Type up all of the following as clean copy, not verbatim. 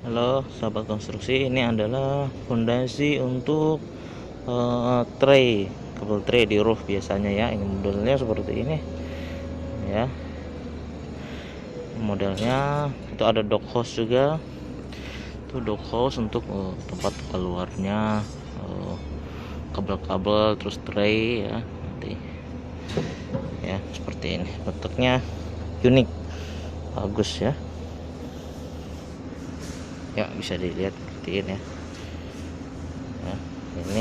Halo sahabat konstruksi, ini adalah fondasi untuk tray, kabel tray di roof biasanya ya. Ini modelnya seperti ini ya. Modelnya itu ada dock hose juga. Itu dock hose untuk tempat keluarnya kabel-kabel, terus tray ya nanti ya, seperti ini. Bentuknya unik, bagus ya. Ya, bisa dilihat seperti ini ya. Nah, ini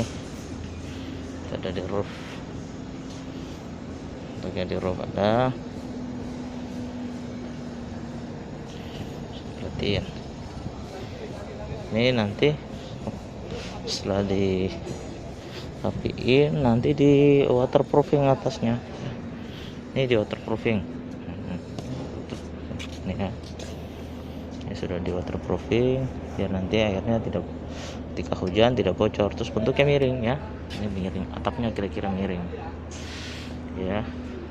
ada di roof. Bentuknya di roof ada seperti ini. Ini nanti setelah dirapiin nanti di waterproofing atasnya. Ini di waterproofing. Ini ya. Ini sudah di waterproofing biar nanti airnya tidak, ketika hujan tidak bocor. Terus bentuknya miring ya. Ini miring, atapnya kira-kira miring ya,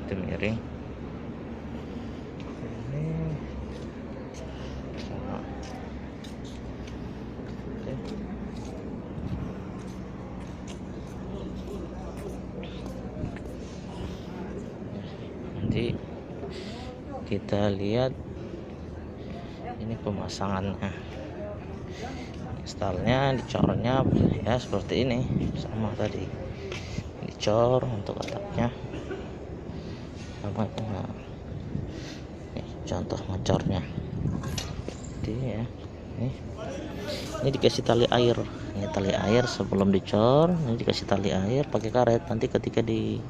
itu miring. Ini sama. Nanti kita lihat ini pemasangannya, installnya, dicornya ya seperti ini, sama tadi dicor untuk atapnya sama. Ini contoh ngecornya jadi ya. Ini dikasih tali air, ini tali air sebelum dicor. Ini dikasih tali air pakai karet, nanti ketika di